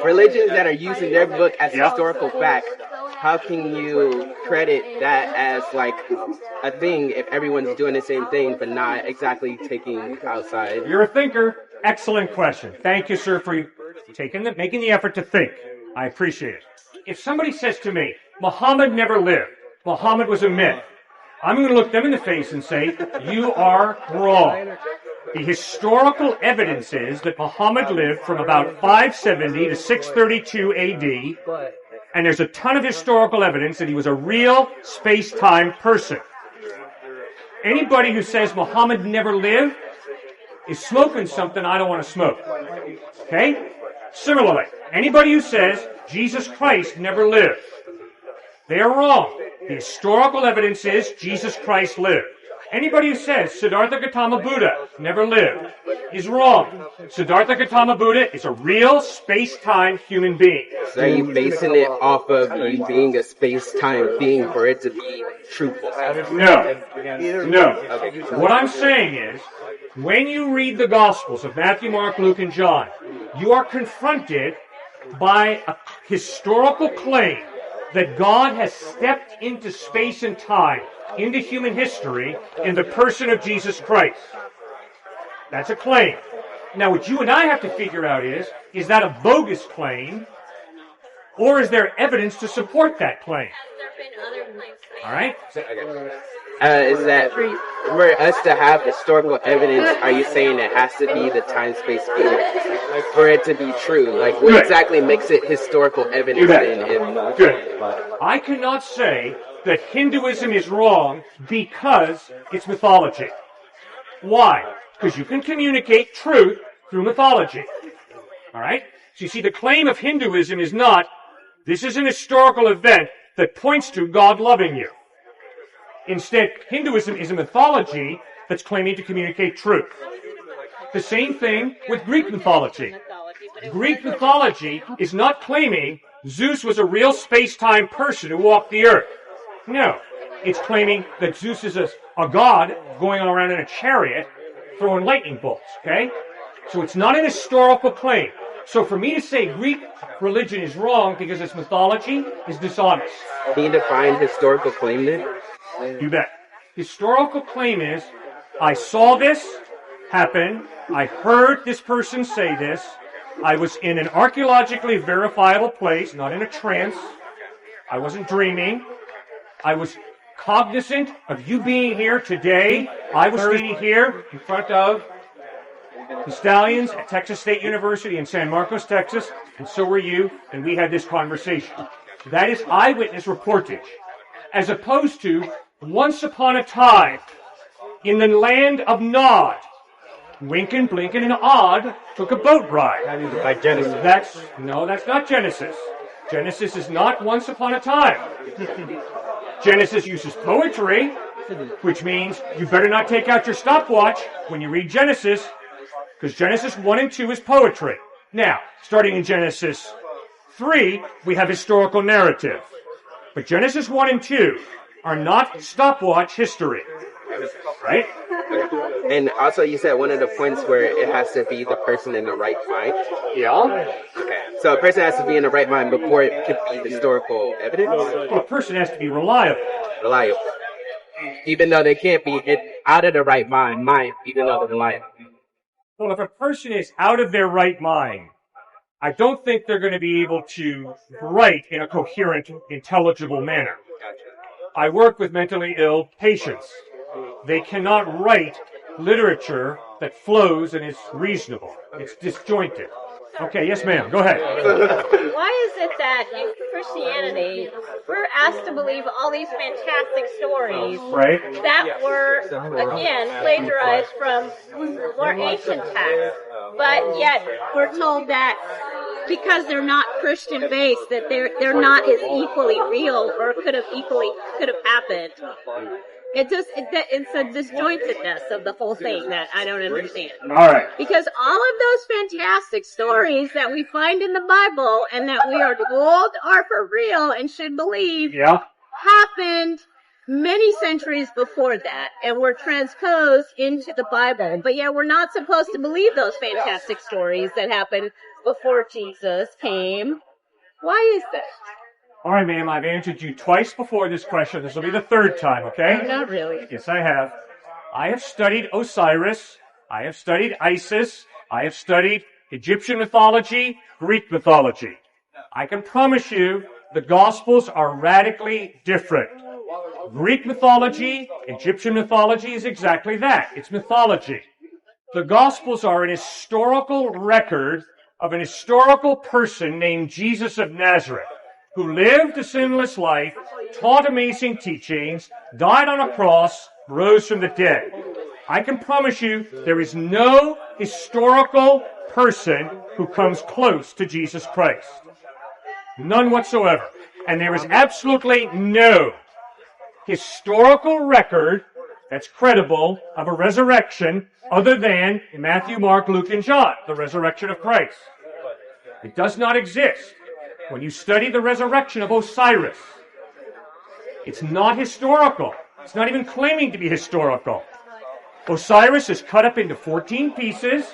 religions that are using their book as historical fact, how can you credit that as like a thing if everyone's doing the same thing but not exactly taking outside? You're a thinker. Excellent question. Thank you, sir, for making the effort to think. I appreciate it. If somebody says to me, Muhammad never lived, Muhammad was a myth, I'm going to look them in the face and say, you are wrong. The historical evidence is that Muhammad lived from about 570 to 632 AD, and there's a ton of historical evidence that he was a real space-time person. Anybody who says Muhammad never lived is smoking something I don't want to smoke. Okay? Similarly, anybody who says Jesus Christ never lived, they are wrong. The historical evidence is Jesus Christ lived. Anybody who says Siddhartha Gautama Buddha never lived is wrong. Siddhartha Gautama Buddha is a real space-time human being. So are you basing it off of you being a space-time being for it to be truthful? No. Okay. What I'm saying is, when you read the Gospels of Matthew, Mark, Luke, and John, you are confronted by a historical claim that God has stepped into space and time, into human history, in the person of Jesus Christ. That's a claim. Now, what you and I have to figure out is that a bogus claim, or is there evidence to support that claim? Has there been other claims? All right? Is that for us to have historical evidence, are you saying it has to be the time-space being for it to be true? Like, what exactly makes it historical evidence then? Good. I cannot say that Hinduism is wrong because it's mythology. Why? Because you can communicate truth through mythology. All right? So you see, the claim of Hinduism is not, this is an historical event that points to God loving you. Instead, Hinduism is a mythology that's claiming to communicate truth. The same thing with Greek mythology. Greek mythology is not claiming Zeus was a real space-time person who walked the earth. No. It's claiming that Zeus is a god going around in a chariot throwing lightning bolts, okay? So it's not an historical claim. So for me to say Greek religion is wrong because it's mythology is dishonest. Can you define historical claim then? You bet. Historical claim is, I saw this happen, I heard this person say this, I was in an archaeologically verifiable place, not in a trance, I wasn't dreaming, I was cognizant of you being here today, I was standing here in front of the Stallions at Texas State University in San Marcos, Texas, and so were you, and we had this conversation. That is eyewitness reportage, as opposed to once upon a time, in the land of Nod, Winkin, Blinkin, and Odd took a boat ride. Like Genesis. That's not Genesis. Genesis is not once upon a time. Genesis uses poetry, which means you better not take out your stopwatch when you read Genesis, because Genesis 1 and 2 is poetry. Now, starting in Genesis 3, we have historical narrative. But Genesis 1 and 2 are not stopwatch history. Right? And also you said one of the points where it has to be the person in the right mind. Yeah. Okay. So a person has to be in the right mind before it could be historical evidence? Well, a person has to be reliable. Reliable. Even though they can't be out of the right mind, even though they're reliable. Well, if a person is out of their right mind, I don't think they're going to be able to write in a coherent, intelligible manner. I work with mentally ill patients. They cannot write literature that flows and is reasonable. It's disjointed. Okay, yes ma'am, go ahead. Why is it that in Christianity, we're asked to believe all these fantastic stories that were, again, plagiarized from more ancient texts, but yet we're told that because they're not Christian-based, that they're not as equally real or could have happened. It's a disjointedness of the whole thing that I don't understand. All right. Because all of those fantastic stories that we find in the Bible and that we are told are for real and should believe happened many centuries before that and were transposed into the Bible. But yet we're not supposed to believe those fantastic stories that happened before Jesus came. Why is that? All right, ma'am, I've answered you twice before this question. This will be the third time, okay? Not really. Yes, I have. I have studied Osiris. I have studied Isis. I have studied Egyptian mythology, Greek mythology. I can promise you the Gospels are radically different. Greek mythology, Egyptian mythology is exactly that. It's mythology. The Gospels are an historical record of an historical person named Jesus of Nazareth, who lived a sinless life, taught amazing teachings, died on a cross, rose from the dead. I can promise you there is no historical person who comes close to Jesus Christ. None whatsoever. And there is absolutely no historical record that's credible of a resurrection other than in Matthew, Mark, Luke, and John, the resurrection of Christ. It does not exist. When you study the resurrection of Osiris, it's not historical. It's not even claiming to be historical. Osiris is cut up into 14 pieces,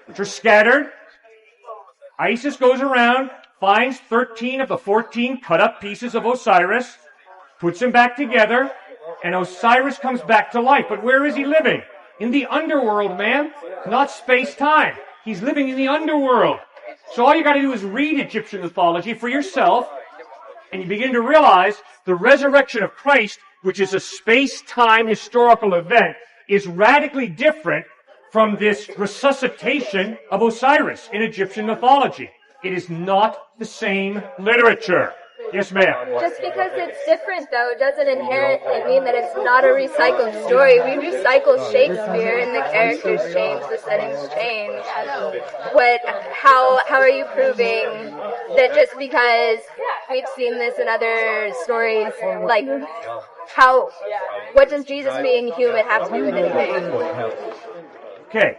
which are scattered. Isis goes around, finds 13 of the 14 cut up pieces of Osiris, puts them back together, and Osiris comes back to life. But where is he living? In the underworld, man. Not space-time. He's living in the underworld. So all you got to do is read Egyptian mythology for yourself, and you begin to realize the resurrection of Christ, which is a space-time historical event, is radically different from this resuscitation of Osiris in Egyptian mythology. It is not the same literature. Yes, ma'am. Just because it's different, though, doesn't inherently mean that it's not a recycled story. We recycle Shakespeare, and the characters change, the settings change. How are you proving that just because we've seen this in other stories, like, what does Jesus being human have to do with anything? Okay.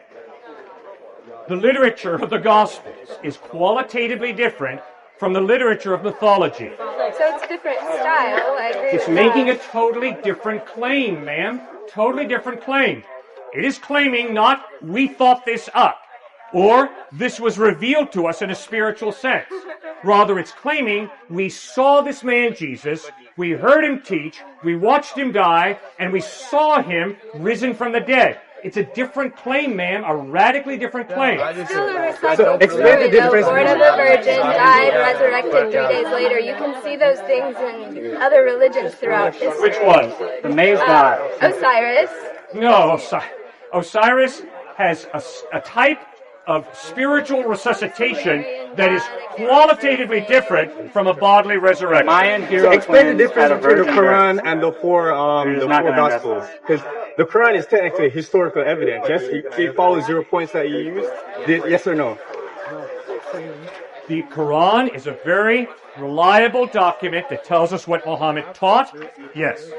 The literature of the Gospels is qualitatively different from the literature of mythology. So it's different style. I agree. It's making a totally different claim, ma'am. Totally different claim. It is claiming not, we thought this up, or this was revealed to us in a spiritual sense. Rather, it's claiming we saw this man Jesus, we heard him teach, we watched him die, and we saw him risen from the dead. It's a different claim, ma'am, a radically different claim. Still a recycled story, though. Born of a virgin, died, resurrected 3 days later. You can see those things in other religions throughout history. Which one? The maize god. Osiris. No, Osiris has a type of spiritual resuscitation that is qualitatively different from a bodily resurrection. Mayan hero Explain the difference had a between the virgin Quran birth. and the four Gospels. Because the Quran is technically historical evidence. Yes, it follows your points that you used. Yes or no? The Quran is a very reliable document that tells us what Muhammad taught. Yes.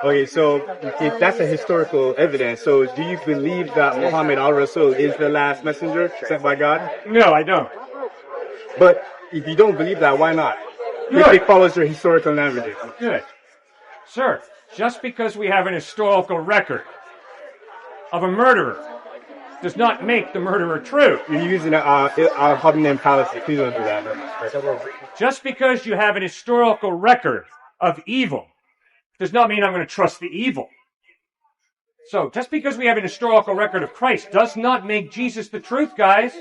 Okay, so if that's a historical evidence, so do you believe that Muhammad al-Rasul is the last messenger sent by God? No, I don't. But if you don't believe that, why not? If Good. it follows your historical evidence. Good. Sir, just because we have an historical record of a murderer does not make the murderer true. You're using a homonym fallacy. Please don't do that. Just because you have an historical record of evil does not mean I'm going to trust the evil. So, just because we have an historical record of Christ does not make Jesus the truth, guys.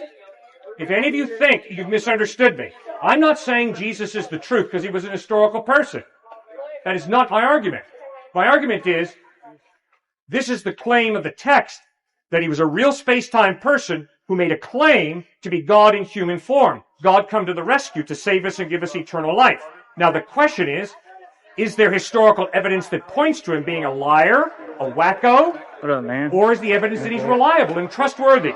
If any of you think you've misunderstood me, I'm not saying Jesus is the truth because he was an historical person. That is not my argument. My argument is, this is the claim of the text, that he was a real space-time person who made a claim to be God in human form. God come to the rescue to save us and give us eternal life. Now the question is there historical evidence that points to him being a liar, a wacko, What up, man? or is the evidence that he's reliable and trustworthy?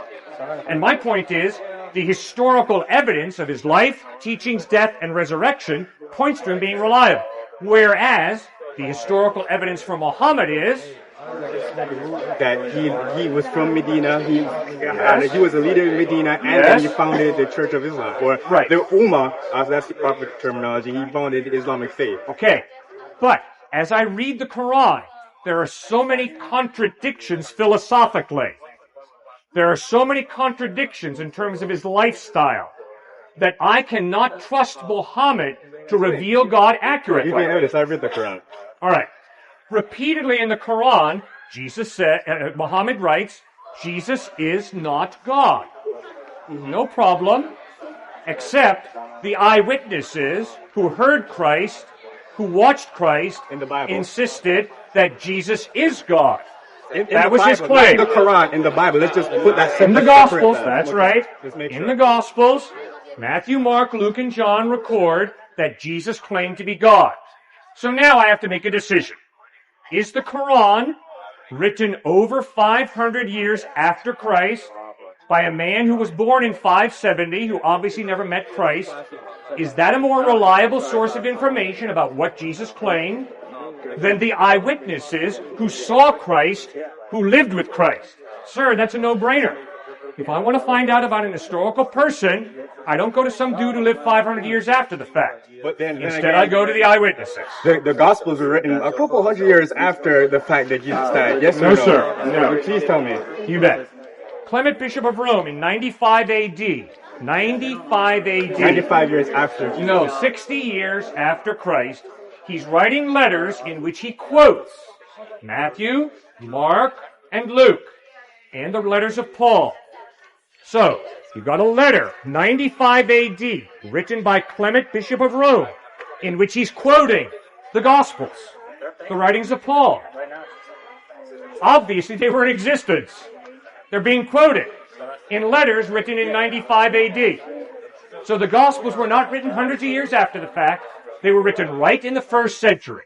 And my point is, the historical evidence of his life, teachings, death, and resurrection points to him being reliable. Whereas, the historical evidence for Muhammad is that he was from Medina, he was a leader in Medina, and then he founded the Church of Islam, or Right. the Ummah, as that's the proper terminology. He founded the Islamic faith. okay. But as I read the Quran, there are so many contradictions philosophically. There are so many contradictions in terms of his lifestyle that I cannot trust Muhammad to reveal God accurately. You may notice I read the Quran. All right. Repeatedly in the Quran, Muhammad writes, Jesus is not God. No problem, except the eyewitnesses who heard Christ, who watched Christ, In the Bible. insisted that Jesus is God. In That the was his Bible, claim. not in the Quran, in the Bible. Let's just put that In the separate Gospels, then. that's Okay. right. Just make In sure. the Gospels, Matthew, Mark, Luke, and John record that Jesus claimed to be God. So now I have to make a decision. Is the Quran written over 500 years after Christ by a man who was born in 570, who obviously never met Christ? Is that a more reliable source of information about what Jesus claimed than the eyewitnesses who saw Christ, who lived with Christ? Sir, that's a no-brainer. If I want to find out about an historical person, I don't go to some dude who lived 500 years after the fact. But then Instead, again, I go to the eyewitnesses. the Gospels were written a couple hundred years after the fact that Jesus died. Yes or No, no? sir. No. Please tell me. You bet. Clement, Bishop of Rome, in 95 AD. 95 AD. 95 years after Jesus. No, 60 years after Christ, he's writing letters in which he quotes Matthew, Mark, and Luke, and the letters of Paul. So, you've got a letter, 95 AD, written by Clement, Bishop of Rome, in which he's quoting the Gospels, the writings of Paul. Obviously, they were in existence. They're being quoted in letters written in 95 AD. So the Gospels were not written hundreds of years after the fact. They were written right in the first century.